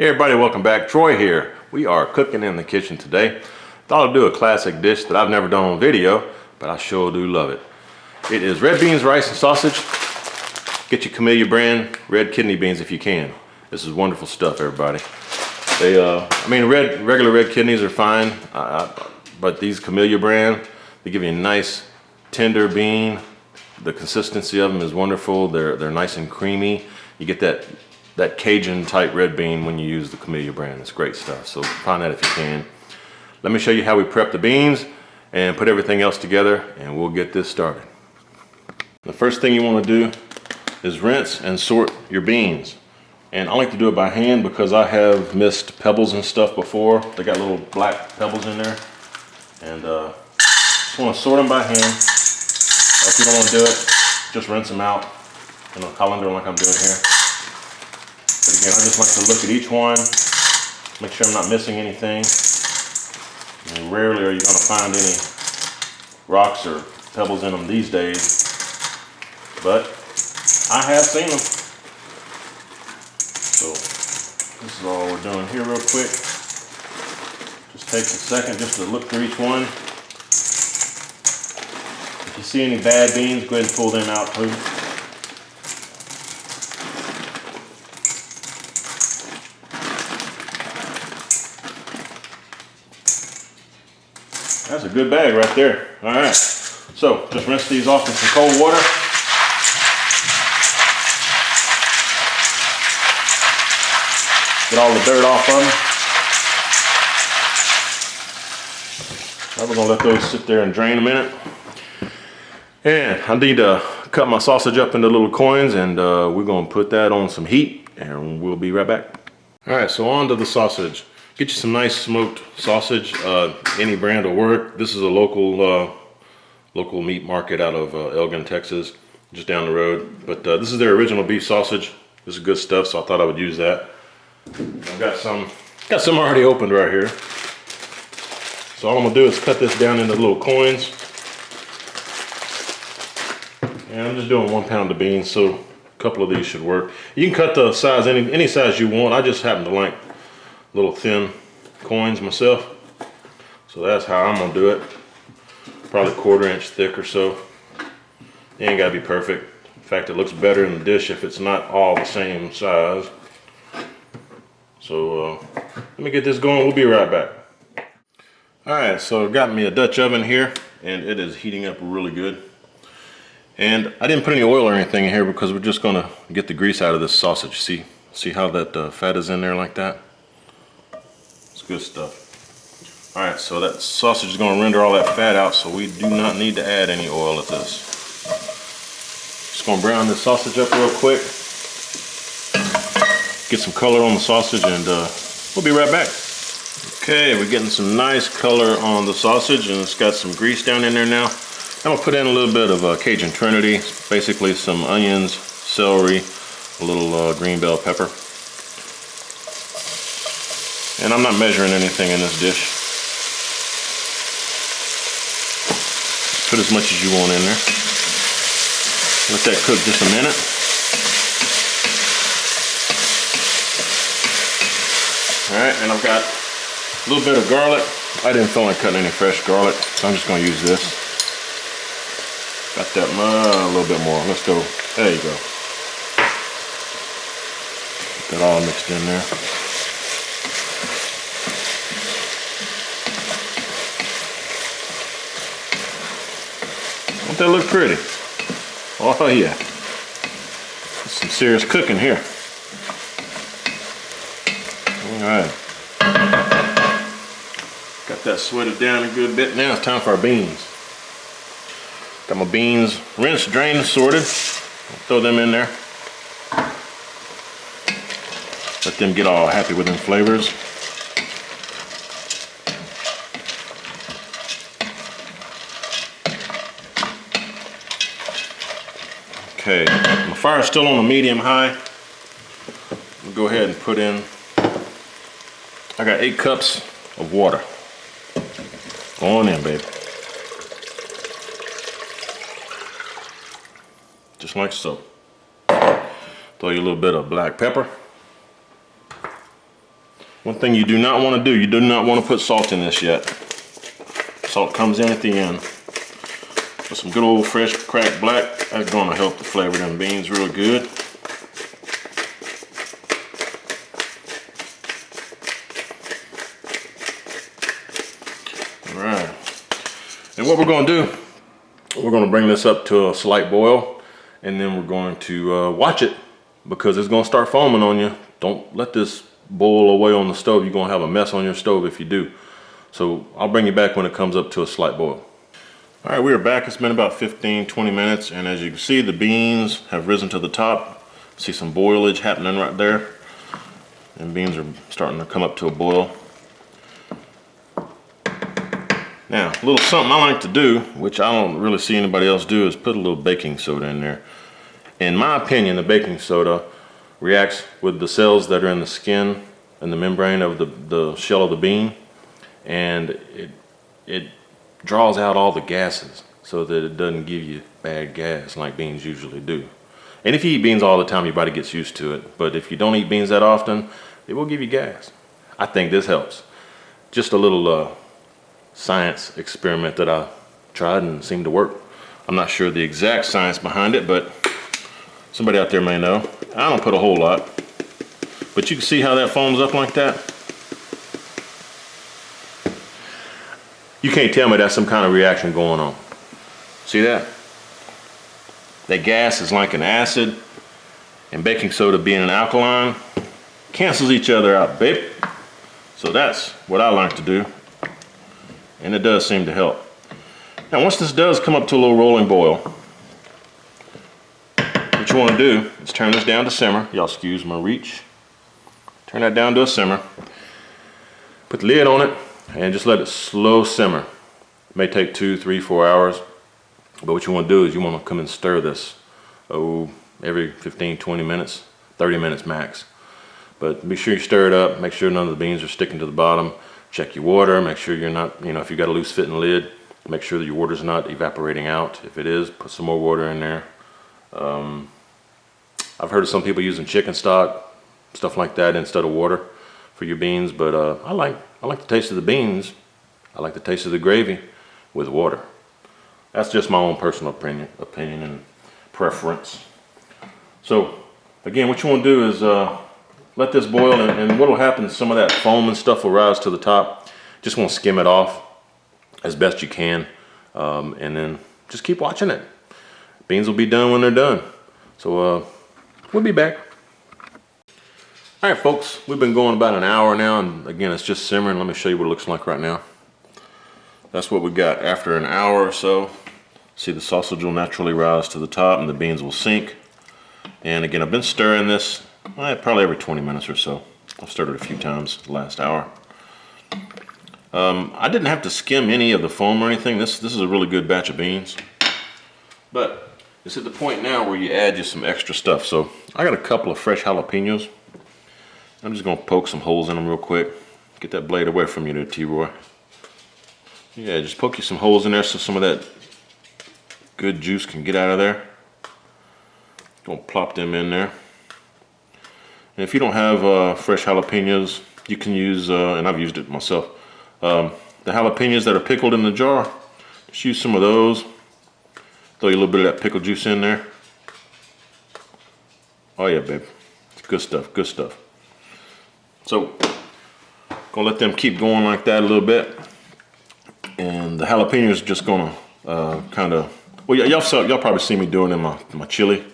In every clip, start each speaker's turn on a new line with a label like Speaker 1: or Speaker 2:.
Speaker 1: Hey everybody, welcome back. Troy here. We are cooking in the kitchen today. Thought I'd do a classic dish that I've never done on video, but I sure do love it. It is red beans, rice, and sausage. Get your Camellia brand red kidney beans if you can. This is wonderful stuff, everybody. Regular red kidneys are fine, but these Camellia brand, they give you a nice tender bean. The consistency of them is wonderful. They're nice and creamy. You get that Cajun type red bean when you use the Camellia brand. It's great stuff, so find that if you can. Let me show you how we prep the beans and put everything else together, and we'll get this started. The first thing you want to do is rinse and sort your beans. And I like to do it by hand because I have missed pebbles and stuff before. They got little black pebbles in there. And just want to sort them by hand. If you don't want to do it, just rinse them out in a colander like I'm doing here. But again, I just like to look at each one, make sure I'm not missing anything. And rarely are you going to find any rocks or pebbles in them these days, but I have seen them. So this is all we're doing here real quick. Just takes a second just to look through each one. If you see any bad beans, go ahead and pull them out too. That's a good bag right there. All right, so just rinse these off in some cold water. Get all the dirt off of them. Now we're gonna let those sit there and drain a minute. And I need to cut my sausage up into little coins, and we're gonna put that on some heat, and we'll be right back. All right, so on to the sausage. Get you some nice smoked sausage. Any brand will work. This is a local meat market out of Elgin, Texas, just down the road. But this is their original beef sausage. This is good stuff, so I thought I would use that. I've got some already opened right here. So all I'm gonna do is cut this down into little coins. And I'm just doing 1 pound of beans, so a couple of these should work. You can cut the size any size you want. I just happen to like little thin coins myself, so that's how I'm gonna do it. Probably 1/4 inch thick or so. It ain't gotta be perfect. In fact, it looks better in the dish if it's not all the same size. So let me get this going. We'll be right back. All right, so I got me a Dutch oven here, and it is heating up really good. And I didn't put any oil or anything in here because we're just gonna get the grease out of this sausage. See how that fat is in there like that? Good stuff. All right, so that sausage is going to render all that fat out, so we do not need to add any oil at this. Just going to brown this sausage up real quick, get some color on the sausage, and we'll be right back. Okay, we're getting some nice color on the sausage, and it's got some grease down in there now. I'm going to put in a little bit of Cajun Trinity, basically some onions, celery, a little green bell pepper. And I'm not measuring anything in this dish. Put as much as you want in there. Let that cook just a minute. Alright, and I've got a little bit of garlic. I didn't feel like cutting any fresh garlic, so I'm just going to use this. Got that a little bit more. Let's go. There you go. Get that all mixed in there. That look pretty. Oh yeah. Some serious cooking here. Alright. Got that sweated down a good bit. Now it's time for our beans. Got my beans rinsed, drained, sorted. Throw them in there. Let them get all happy with them flavors. Okay, my fire's still on a medium high. We'll go ahead and put in, I got 8 cups of water. Go on in, baby. Just like so. Throw you a little bit of black pepper. One thing you do not want to do, you do not want to put salt in this yet. Salt comes in at the end. With some good old fresh cracked black, that's going to help the flavor of them beans real good. All right. And what we're going to do, we're going to bring this up to a slight boil, and then we're going to watch it because it's going to start foaming on you. Don't let this boil away on the stove. You're going to have a mess on your stove if you do. So I'll bring you back when it comes up to a slight boil. All right, we are back. It's been about 15-20 minutes, and as you can see, the beans have risen to the top. See some boilage happening right there, and beans are starting to come up to a boil. Now, a little something I like to do, which I don't really see anybody else do, is put a little baking soda in there. In my opinion, the baking soda reacts with the cells that are in the skin and the membrane of the shell of the bean, and it draws out all the gases so that it doesn't give you bad gas like beans usually do. And if you eat beans all the time, your body gets used to it. But if you don't eat beans that often, it will give you gas. I think this helps. Just a little science experiment that I tried and seemed to work. I'm not sure the exact science behind it, but somebody out there may know. I don't put a whole lot, but you can see how that foams up like that. You can't tell me that's some kind of reaction going on. See that? That gas is like an acid, and baking soda being an alkaline cancels each other out, babe. So that's what I like to do, and it does seem to help. Now once this does come up to a little rolling boil, what you want to do is turn this down to simmer. Y'all excuse my reach. Turn that down to a simmer. Put the lid on it and just let it slow simmer. It may take 2, 3, 4 hours, but what you want to do is you want to come and stir this every 15, 20 minutes, 30 minutes max. But be sure you stir it up, make sure none of the beans are sticking to the bottom. Check your water, make sure you're not, if you got a loose fitting lid, make sure that your water's not evaporating out. If it is, put some more water in there. I've heard of some people using chicken stock, stuff like that instead of water for your beans, but I like the taste of the beans. I like the taste of the gravy with water. That's just my own personal opinion and preference. So again, what you want to do is let this boil, and what will happen is some of that foam and stuff will rise to the top. Just want to skim it off as best you can, and then just keep watching it. Beans will be done when they're done. So we'll be back. All right, folks, we've been going about an hour now, and again, it's just simmering. Let me show you what it looks like right now. That's what we got after an hour or so. See, the sausage will naturally rise to the top and the beans will sink. And again, I've been stirring this probably every 20 minutes or so. I've stirred it a few times the last hour. I didn't have to skim any of the foam or anything. This is a really good batch of beans. But it's at the point now where you add just some extra stuff. So I got a couple of fresh jalapenos. I'm just gonna poke some holes in them real quick. Get that blade away from you there, T-Roy. Yeah, just poke you some holes in there so some of that good juice can get out of there. Gonna plop them in there. And if you don't have fresh jalapenos, you can use, and I've used it myself, the jalapenos that are pickled in the jar. Just use some of those. Throw you a little bit of that pickle juice in there. Oh yeah, babe. It's good stuff, good stuff. So, gonna let them keep going like that a little bit. And the jalapenos are just gonna kind of, well, y'all probably see me doing in my chili.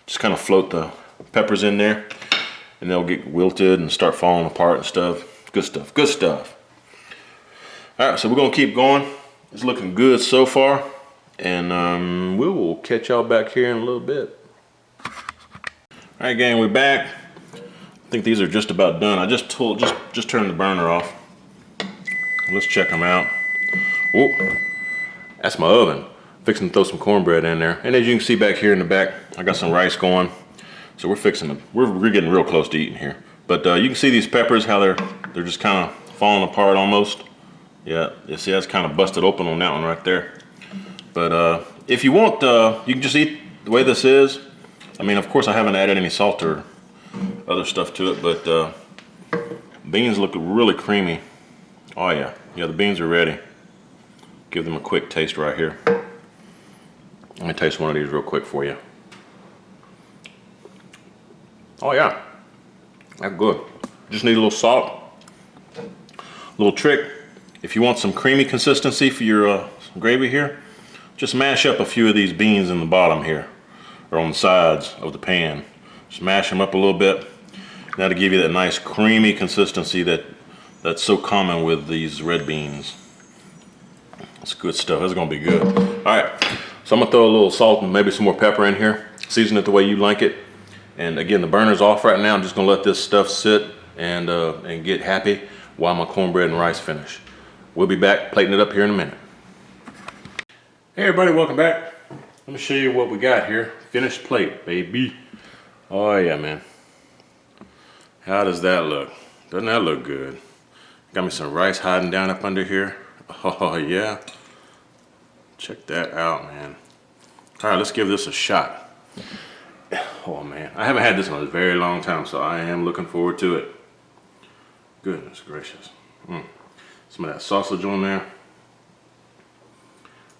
Speaker 1: Just kind of float the peppers in there, and they'll get wilted and start falling apart and stuff. Good stuff, good stuff. All right, so we're gonna keep going. It's looking good so far, and we will catch y'all back here in a little bit. All right, gang, we're back. I think these are just about done. I just turned the burner off. Let's check them out. Oh, that's my oven. Fixing to throw some cornbread in there. And as you can see back here in the back, I got some rice going. So we're getting real close to eating here. But you can see these peppers, how they're just kind of falling apart almost. Yeah, you see that's kind of busted open on that one right there. But if you want, you can just eat the way this is. I mean, of course, I haven't added any salt or other stuff to it, but beans look really creamy. Oh yeah, the beans are ready. Give them a quick taste right here. Let me taste one of these real quick for you. Oh yeah, that's good. Just need a little salt. Little trick, if you want some creamy consistency for your gravy here, just mash up a few of these beans in the bottom here, or on the sides of the pan. Just mash them up a little bit. That'll give you that nice creamy consistency that's so common with these red beans. It's good stuff. It's gonna be good. All right, so I'm gonna throw a little salt and maybe some more pepper in here. Season it the way you like it. And again, the burner's off right now. I'm just gonna let this stuff sit and get happy while my cornbread and rice finish. We'll be back plating it up here in a minute. Hey everybody, welcome back. Let me show you what we got here. Finished plate, baby. Oh yeah, man. How does that look? Doesn't that look good? Got me some rice hiding down up under here. Oh yeah. Check that out, man. All right, let's give this a shot. Oh man, I haven't had this one in a very long time, so I am looking forward to it. Goodness gracious. Some of that sausage on there.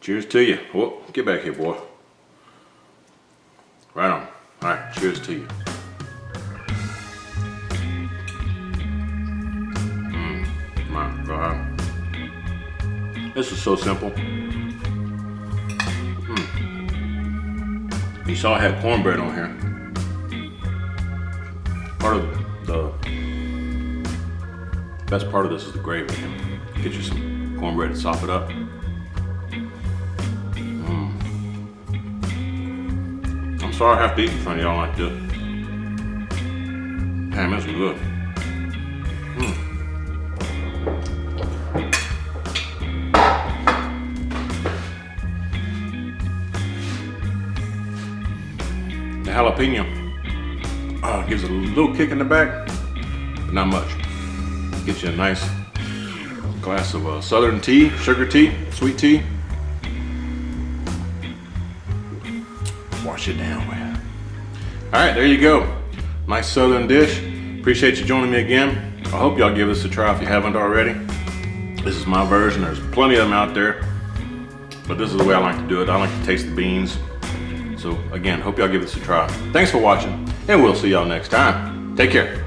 Speaker 1: Cheers to you. Whoa, get back here, boy. Right on. All right, cheers to you. My God. This is so simple. You saw I had cornbread on here. Part of the best part of this is the gravy. Get you some cornbread to sop it up. I'm sorry I have to eat in front of y'all like this. Damn, this is good. The jalapeno gives it a little kick in the back, but not much. Get you a nice glass of southern tea, sugar tea, sweet tea. Wash it down with. All right, there you go. Nice southern dish. Appreciate you joining me again. I hope y'all give this a try if you haven't already. This is my version. There's plenty of them out there, but this is the way I like to do it. I like to taste the beans. So again, hope y'all give this a try. Thanks for watching, and we'll see y'all next time. Take care.